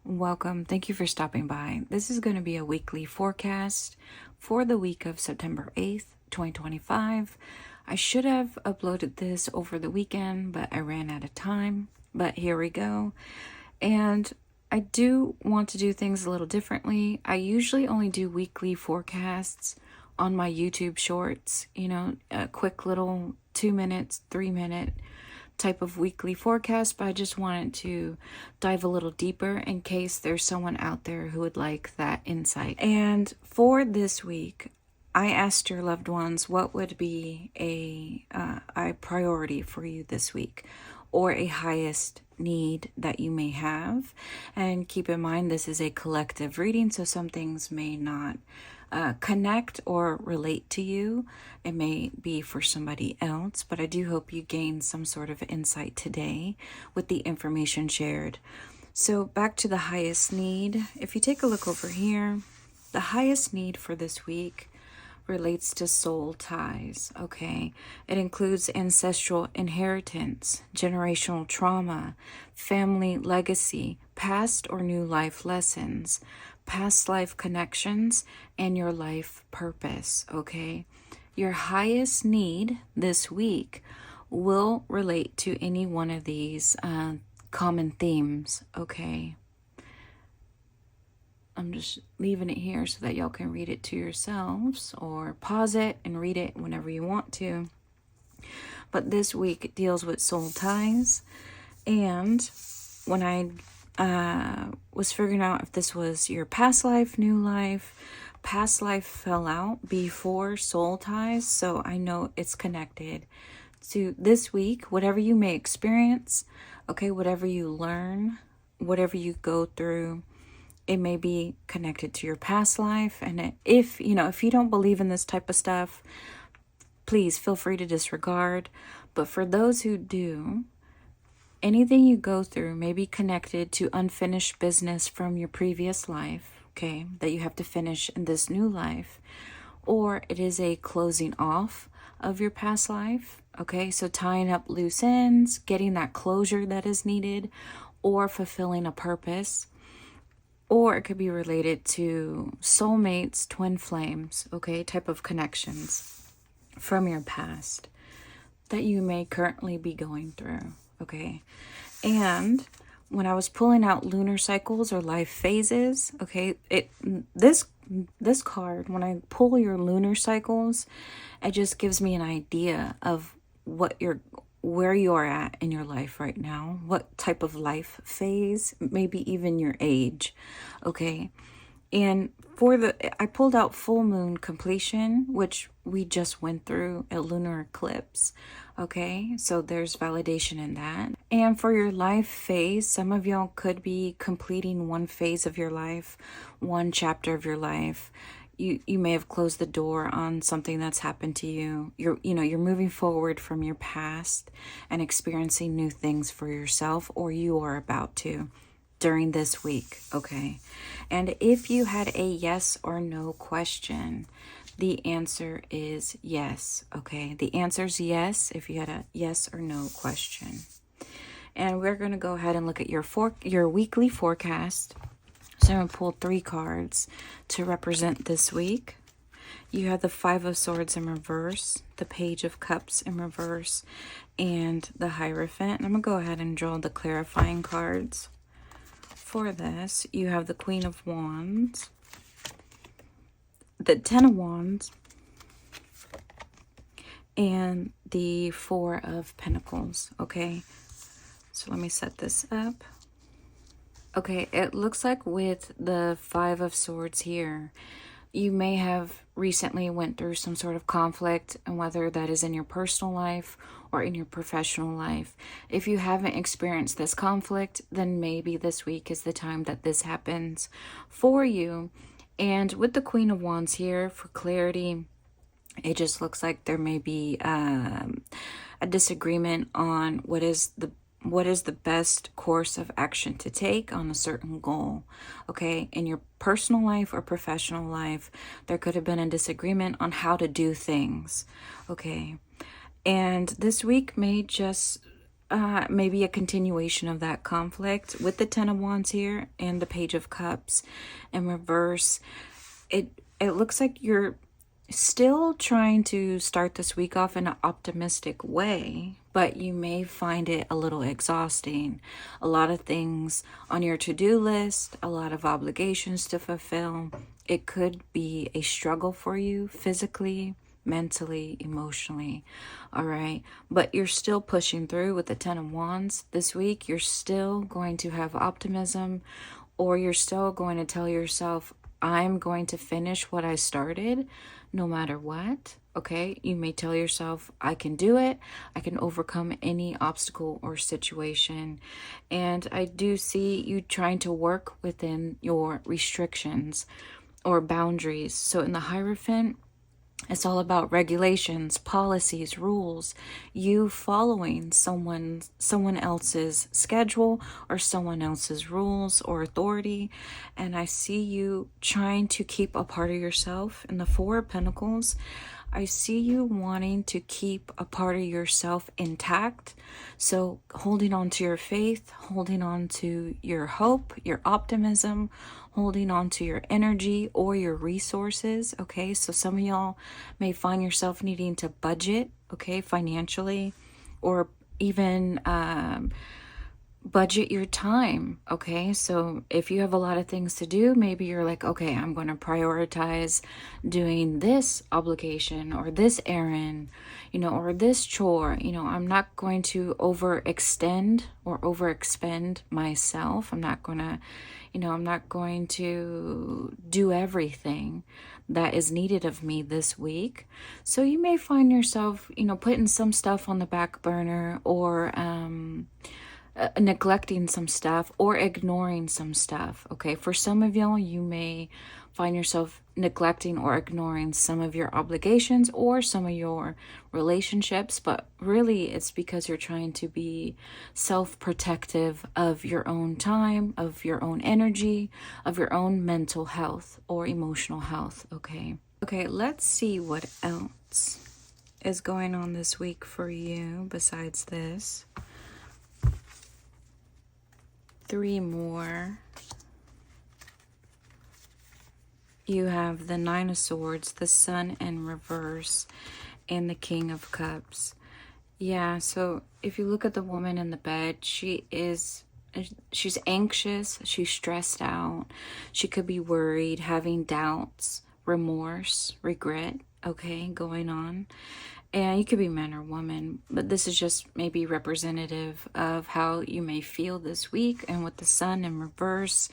welcome. Thank you for stopping by. This is going to be a weekly forecast for the week of September 8th, 2025. I should have uploaded this over the weekend, but I ran out of time. But here we go. And I do want to do things a little differently. I usually only do weekly forecasts on my YouTube shorts, a quick little 2 minutes, 3 minute type of weekly forecast, but I just wanted to dive a little deeper in case there's someone out there who would like that insight. And for this week, I asked your loved ones what would be a priority for you this week, or a highest need that you may have. And keep in mind, this is a collective reading, so some things may not connect or relate to you. It may be for somebody else, but I do hope you gain some sort of insight today with the information shared. So back to the highest need. If you take a look over here, the highest need for this week relates to soul ties, okay? It includes ancestral inheritance, generational trauma, family legacy, past or new life lessons, past life connections, and your life purpose, okay? Your highest need this week will relate to any one of these common themes, okay? I'm just leaving it here so that y'all can read it to yourselves, or pause it and read it whenever you want to. But this week it deals with soul ties. And when I was figuring out if this was your past life, new life, past life fell out before soul ties, so I know it's connected to this week. Whatever you may experience, okay, whatever you learn, whatever you go through, it may be connected to your past life. And if you don't believe in this type of stuff, please feel free to disregard. But for those who do, anything you go through may be connected to unfinished business from your previous life, okay, that you have to finish in this new life. Or it is a closing off of your past life, okay? So tying up loose ends, getting that closure that is needed, or fulfilling a purpose. Or it could be related to soulmates, twin flames, okay, type of connections from your past that you may currently be going through, okay? And when I was pulling out lunar cycles or life phases, okay, this card, when I pull your lunar cycles, it just gives me an idea of where you are at in your life right now, what type of life phase, maybe even your age, okay? And I pulled out full moon completion, which we just went through a lunar eclipse, okay? So there's validation in that. And for your life phase, some of y'all could be completing one phase of your life, one chapter of your life. You may have closed the door on something that's happened to you. You're moving forward from your past and experiencing new things for yourself, or you are about to during this week, okay? And if you had a yes or no question, the answer is yes, okay? The answer is yes if you had a yes or no question. And we're going to go ahead and look at your weekly forecast. So I'm going to pull 3 cards to represent this week. You have the 5 of Swords in reverse, the Page of Cups in reverse, and the Hierophant. And I'm going to go ahead and draw the clarifying cards. For this, you have the Queen of Wands, the 10 of Wands, and the 4 of Pentacles, okay? So let me set this up. Okay, it looks like with the 5 of Swords here, you may have recently went through some sort of conflict, and whether that is in your personal life or in your professional life. If you haven't experienced this conflict, then maybe this week is the time that this happens for you. And with the Queen of Wands here, for clarity, it just looks like there may be a disagreement on what is the best course of action to take on a certain goal, okay? In your personal life or professional life, there could have been a disagreement on how to do things, okay? And this week may just maybe a continuation of that conflict with the Ten of Wands here and the Page of Cups in reverse. It looks like you're still trying to start this week off in an optimistic way, but you may find it a little exhausting. A lot of things on your to-do list, a lot of obligations to fulfill. It could be a struggle for you physically, mentally, emotionally. All right, but you're still pushing through with the Ten of Wands this week. You're still going to have optimism, or you're still going to tell yourself, I'm going to finish what I started no matter what. Okay, you may tell yourself, I can do it. I can overcome any obstacle or situation. And I do see you trying to work within your restrictions or boundaries. So in the Hierophant, it's all about regulations, policies, rules, you following someone else's schedule or someone else's rules or authority. And I see you trying to keep a part of yourself. In the Four of Pentacles, I see you wanting to keep a part of yourself intact. So holding on to your faith, holding on to your hope, your optimism, holding on to your energy or your resources. Okay, so some of y'all may find yourself needing to budget, okay, financially, or even budget your time. Okay, so if you have a lot of things to do, maybe you're like, okay, I'm going to prioritize doing this obligation or this errand, or this chore. I'm not going to overextend or overexpend myself. I'm not going to do everything that is needed of me this week. So you may find yourself, putting some stuff on the back burner, or neglecting some stuff or ignoring some stuff. Okay, for some of y'all, you may find yourself neglecting or ignoring some of your obligations or some of your relationships, but really it's because you're trying to be self-protective of your own time, of your own energy, of your own mental health or emotional health. Okay, let's see what else is going on this week for you besides this. 3 more. You have the Nine of Swords, the Sun in reverse, and the King of Cups. Yeah, so if you look at the woman in the bed, she's anxious, she's stressed out, she could be worried, having doubts, remorse, regret, okay, going on. And you could be man or woman, but this is just maybe representative of how you may feel this week. And with the Sun in reverse,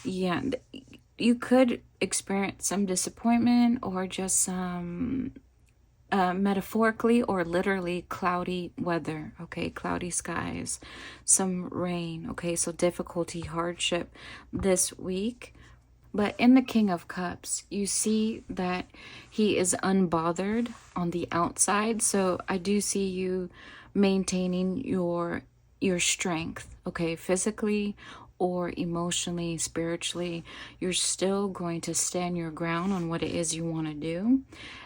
yeah, you could experience some disappointment or just some metaphorically or literally cloudy weather, okay, cloudy skies, some rain, okay, so difficulty, hardship this week. But in the King of Cups, you see that he is unbothered on the outside. So I do see you maintaining your strength, okay, physically or emotionally, spiritually. You're still going to stand your ground on what it is you want to do.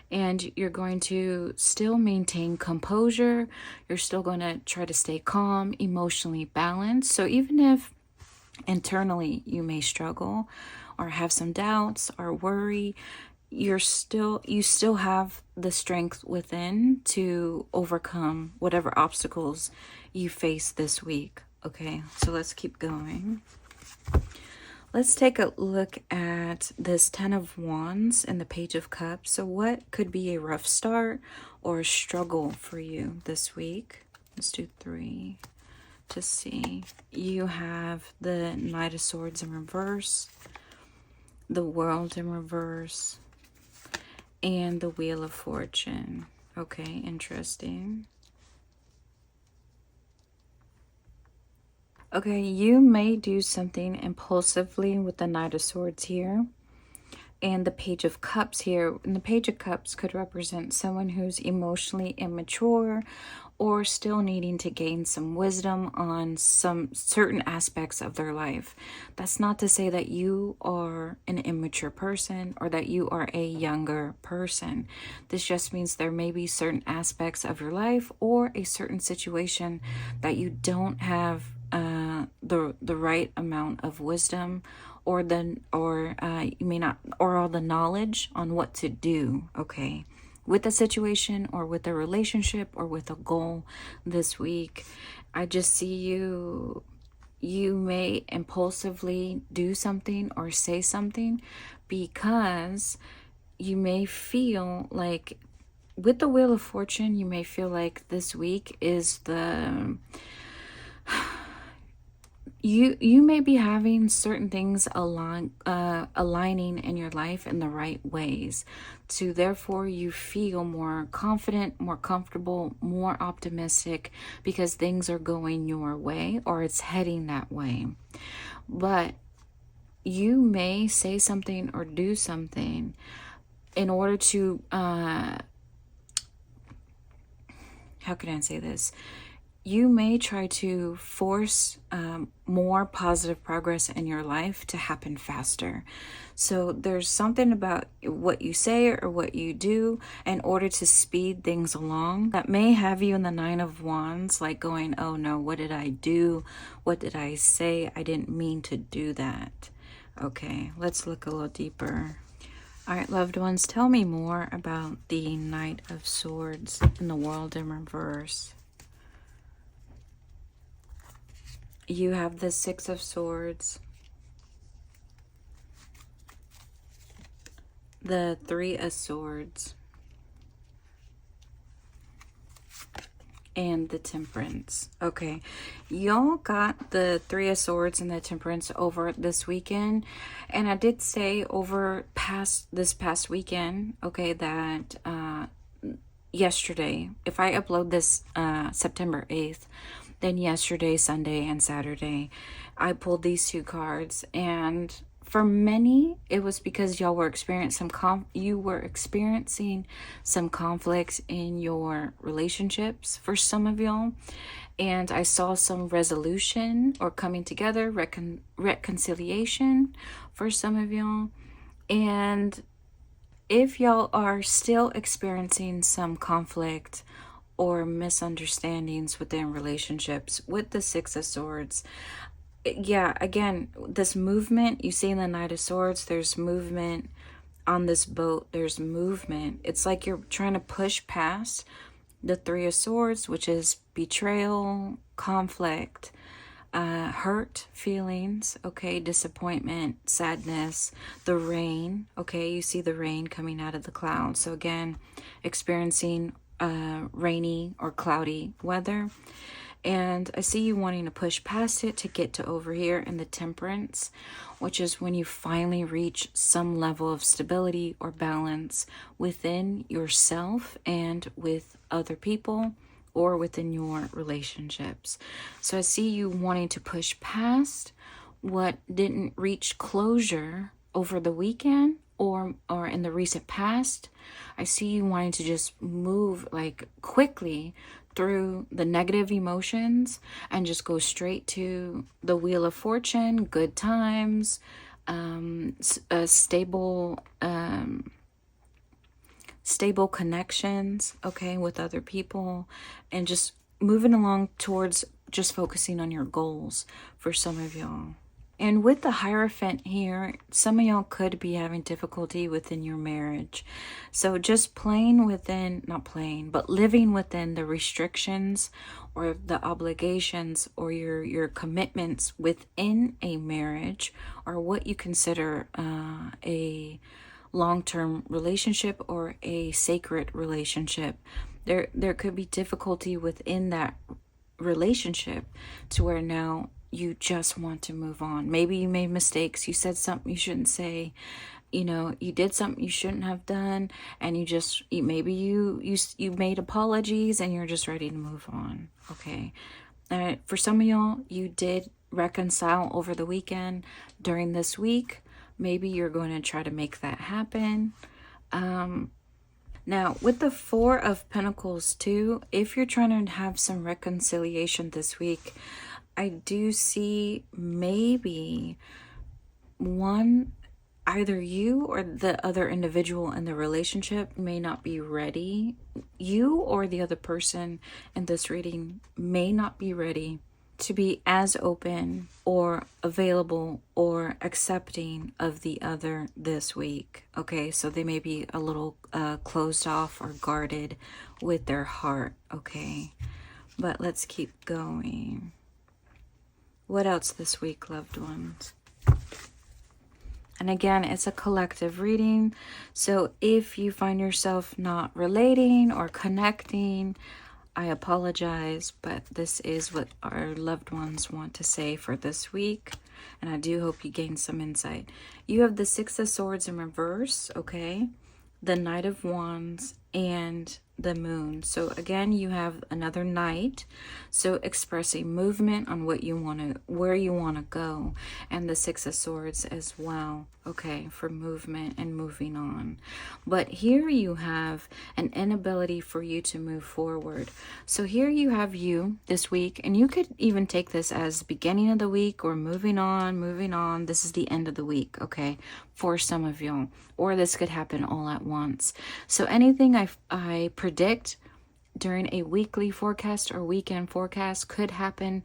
And you're going to still maintain composure. You're still going to try to stay calm, emotionally balanced. So even if internally you may struggle or have some doubts or worry, you still have the strength within to overcome whatever obstacles you face this week. Okay, so let's keep going. Let's take a look at this Ten of Wands and the Page of Cups. So what could be a rough start or a struggle for you this week? Let's do 3 to see. You have the Knight of Swords in reverse, the World in reverse, and the Wheel of Fortune. Okay, interesting. Okay, you may do something impulsively with the Knight of Swords here and the Page of Cups here. And the Page of Cups could represent someone who's emotionally immature or still needing to gain some wisdom on some certain aspects of their life. That's not to say that you are an immature person or that you are a younger person. This just means there may be certain aspects of your life or a certain situation that you don't have the right amount of wisdom or you may not, or all the knowledge on what to do, okay, with a situation or with a relationship or with a goal this week. I just see you may impulsively do something or say something because you may feel like, with the Wheel of Fortune, you may feel like this week is the you may be having certain things aligning in your life in the right ways, so therefore you feel more confident, more comfortable, more optimistic because things are going your way or it's heading that way. But you may say something or do something in order to how can I say this? You may try to force more positive progress in your life to happen faster. So there's something about what you say or what you do in order to speed things along that may have you in the Nine of Wands, like going, oh no, what did I do? What did I say? I didn't mean to do that. Okay, let's look a little deeper. All right, loved ones, tell me more about the Knight of Swords in the World in reverse. You have the Six of Swords, the Three of Swords, and the Temperance. Okay, y'all got the Three of Swords and the Temperance over this weekend, and I did say over this past weekend, okay, that yesterday, if I upload this September 8th, then yesterday, Sunday, and Saturday, I pulled these two cards, and for many, it was because y'all were experiencing some conflicts in your relationships for some of y'all, and I saw some resolution or coming together, reconciliation for some of y'all. And if y'all are still experiencing some conflict or misunderstandings within relationships with the Six of Swords, yeah, again, this movement you see in the Knight of Swords, there's movement on this boat, there's movement. It's like you're trying to push past the Three of Swords, which is betrayal, conflict, hurt feelings, okay, disappointment, sadness, the rain, okay, you see the rain coming out of the clouds. So again, experiencing rainy or cloudy weather, and I see you wanting to push past it to get to over here in the Temperance, which is when you finally reach some level of stability or balance within yourself and with other people or within your relationships. So I see you wanting to push past what didn't reach closure over the weekend or in the recent past. I see you wanting to just move like quickly through the negative emotions and just go straight to the Wheel of Fortune, good times, stable connections, okay, with other people, and just moving along towards just focusing on your goals for some of y'all. And with the Hierophant here, some of y'all could be having difficulty within your marriage. So just living within the restrictions or the obligations or your commitments within a marriage, or what you consider a long-term relationship or a sacred relationship. There could be difficulty within that relationship to where now you just want to move on. Maybe you made mistakes, you said something you shouldn't say, you did something you shouldn't have done, and you made apologies and you're just ready to move on. Okay, for some of y'all, you did reconcile over the weekend. During this week, maybe you're going to try to make that happen. Now, with the Four of Pentacles too, if you're trying to have some reconciliation this week, I do see maybe either you or the other individual in the relationship may not be ready. You or the other person in this reading may not be ready to be as open or available or accepting of the other this week. Okay, so they may be a little closed off or guarded with their heart. Okay, but let's keep going. What else this week, loved ones? And again, it's a collective reading. So if you find yourself not relating or connecting, I apologize, but this is what our loved ones want to say for this week. And I do hope you gain some insight. You have the Six of Swords in reverse, okay? The Knight of Wands and the Moon. So again, you have another Knight. So expressing movement on what you want to, where you want to go. And the Six of Swords as well, okay, for movement and moving on. But here you have an inability for you to move forward. So here you have you this week, and you could even take this as beginning of the week or moving on, moving on. This is the end of the week, okay, for some of y'all. Or this could happen all at once. So anything I predict during a weekly forecast or weekend forecast could happen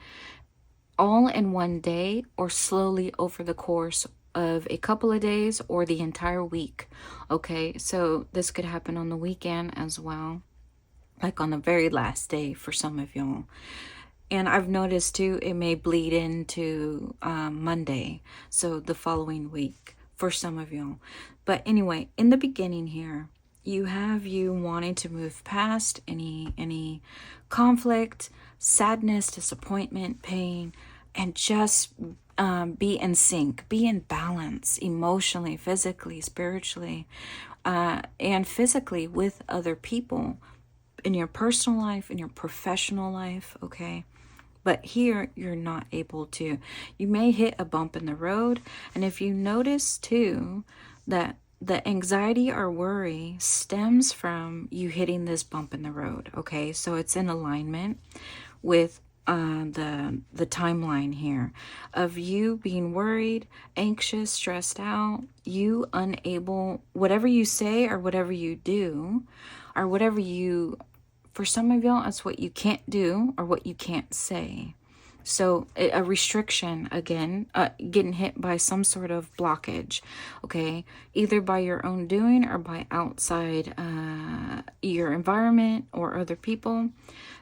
all in one day or slowly over the course of a couple of days or the entire week. Okay, so this could happen on the weekend as well, like on the very last day for some of y'all. And I've noticed too, it may bleed into Monday, so the following week for some of y'all. But anyway, in the beginning here, you have you wanting to move past any conflict, sadness, disappointment, pain, and just be in sync, be in balance emotionally, physically, spiritually, and physically with other people in your personal life, in your professional life, okay? But here, you're not able to. You may hit a bump in the road, and if you notice too that the anxiety or worry stems from you hitting this bump in the road, okay? So it's in alignment with the timeline here of you being worried, anxious, stressed out, you unable, whatever you say or whatever you do, or whatever you, for some of y'all, it's what you can't do or what you can't say. So a restriction, again, getting hit by some sort of blockage, okay? Either by your own doing or by outside your environment or other people.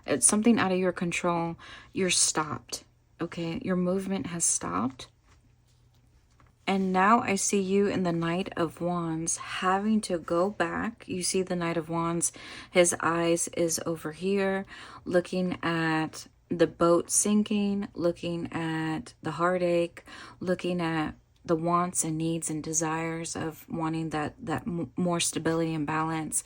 It's something out of your control. You're stopped, okay? Your movement has stopped. And now I see you in the Knight of Wands having to go back. You see the Knight of Wands, his eyes is over here, looking at the boat sinking, looking at the heartache, looking at the wants and needs and desires of wanting that more stability and balance.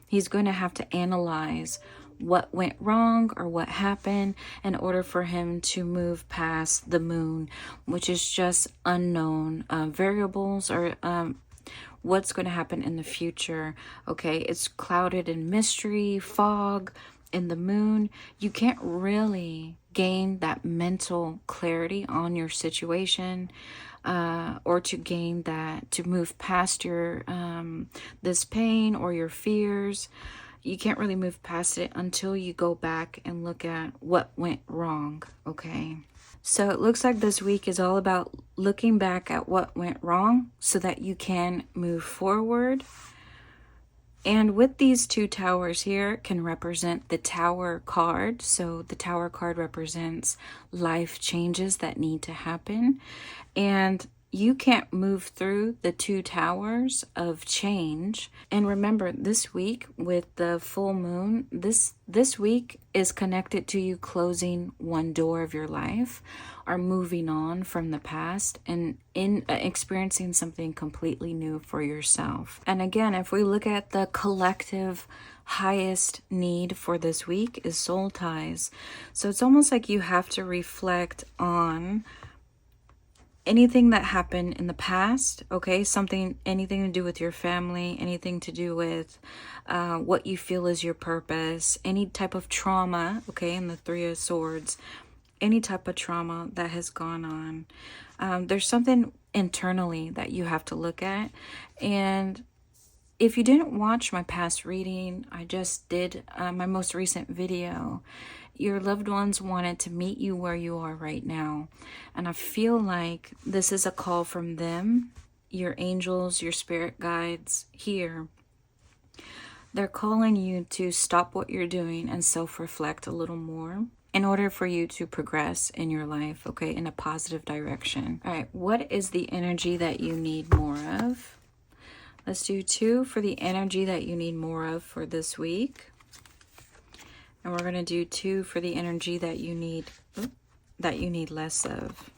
He's going to have to analyze what went wrong or what happened in order for him to move past the Moon, which is just unknown variables or what's going to happen in the future. Okay, it's clouded in mystery, fog. In the Moon, you can't really gain that mental clarity on your situation, or to gain that, to move past your this pain or your fears. You can't really move past it until you go back and look at what went wrong, okay? So it looks like this week is all about looking back at what went wrong so that you can move forward. And with these two towers here can represent the Tower card. So the Tower card represents life changes that need to happen. And you can't move through the two towers of change. And remember, this week with the full moon, this week is connected to you closing one door of your life or moving on from the past and in experiencing something completely new for yourself. And again, if we look at the collective highest need for this week is soul ties. So it's almost like you have to reflect on anything that happened in the past, okay, anything to do with your family, anything to do with what you feel is your purpose, any type of trauma, okay, in the Three of Swords, any type of trauma that has gone on. There's something internally that you have to look at. And if you didn't watch my past reading, I just did my most recent video. Your loved ones wanted to meet you where you are right now. And I feel like this is a call from them, your angels, your spirit guides here. They're calling you to stop what you're doing and self-reflect a little more in order for you to progress in your life, okay, in a positive direction. All right, what is the energy that you need more of? Let's do 2 for the energy that you need more of for this week. And we're going to do 2 for the energy that you need less of.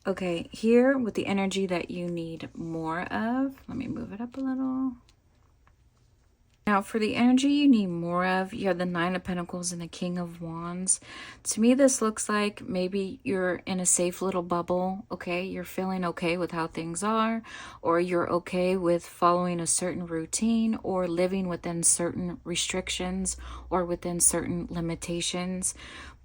Okay, here with the energy that you need more of, let me move it up a little. Now, for the energy you need more of, you have the Nine of Pentacles and the King of Wands. To me, this looks like maybe you're in a safe little bubble, okay? You're feeling okay with how things are, or you're okay with following a certain routine, or living within certain restrictions, or within certain limitations.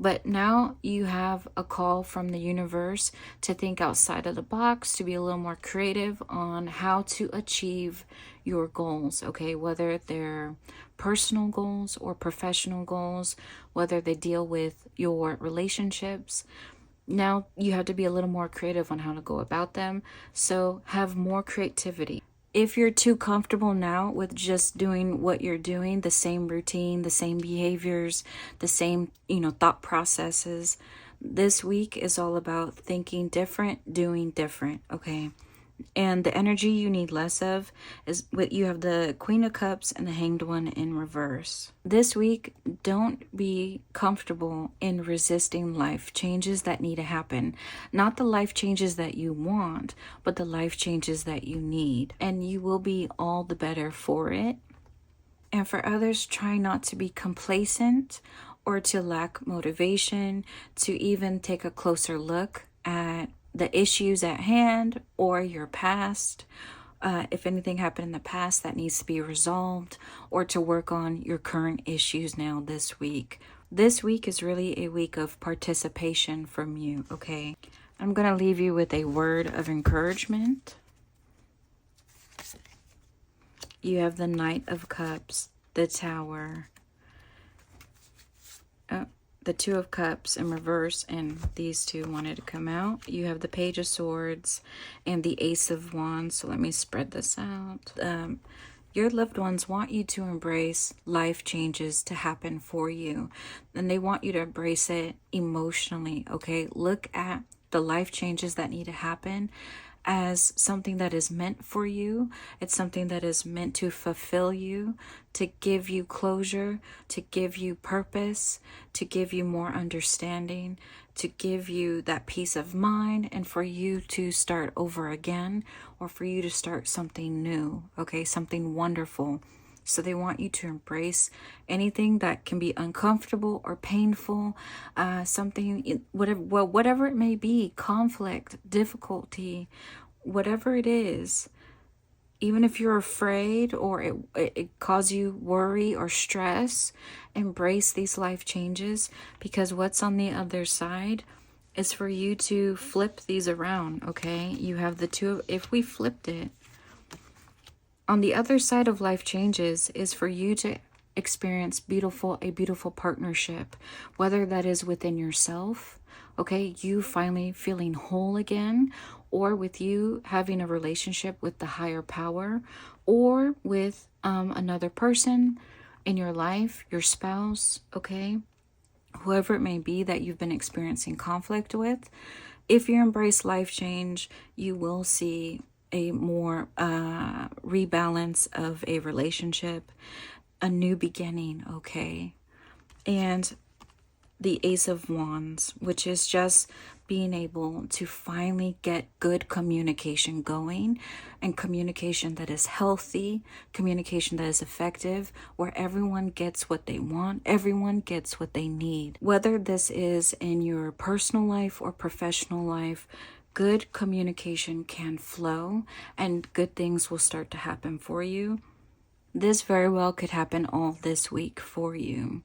But now you have a call from the universe to think outside of the box, to be a little more creative on how to achieve your goals, okay? Whether they're personal goals or professional goals, whether they deal with your relationships. Now you have to be a little more creative on how to go about them. So have more creativity. If you're too comfortable now with just doing what you're doing, the same routine, the same behaviors, the same, thought processes, this week is all about thinking different, doing different, okay? And the energy you need less of is what you have the Queen of Cups and the Hanged One in reverse. This week, don't be comfortable in resisting life changes that need to happen. Not the life changes that you want, but the life changes that you need. And you will be all the better for it. And for others, try not to be complacent or to lack motivation, to even take a closer look at the issues at hand or your past, if anything happened in the past that needs to be resolved, or to work on your current issues now this week. This week is really a week of participation from you, okay? I'm going to leave you with a word of encouragement. You have the Knight of Cups, the Tower, the Two of Cups in reverse, and these two wanted to come out. You have the Page of Swords and the Ace of Wands. So let me spread this out. Your loved ones want you to embrace life changes to happen for you. And they want you to embrace it emotionally, okay? Look at the life changes that need to happen as something that is meant for you. It's something that is meant to fulfill you, to give you closure, to give you purpose, to give you more understanding, to give you that peace of mind, and for you to start over again, or for you to start something new, okay, something wonderful. So they want you to embrace anything that can be uncomfortable or painful, whatever it may be, conflict, difficulty, whatever it is. Even if you're afraid or it causes you worry or stress, embrace these life changes, because what's on the other side is for you to flip these around, okay? You have the two. If we flipped it, on the other side of life changes is for you to experience a beautiful partnership, whether that is within yourself, okay, you finally feeling whole again, or with you having a relationship with the higher power, or with another person in your life, your spouse, okay, whoever it may be that you've been experiencing conflict with. If you embrace life change, you will see a more rebalance of a relationship, a new beginning, okay? And the Ace of Wands, which is just being able to finally get good communication going, and communication that is healthy, communication that is effective, where everyone gets what they want, everyone gets what they need. Whether this is in your personal life or professional life, good communication can flow and good things will start to happen for you. This very well could happen all this week for you.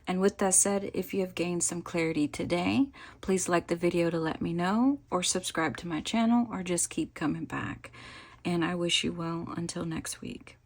And with that said, if you have gained some clarity today, please like the video to let me know, or subscribe to my channel, or just keep coming back. And I wish you well until next week.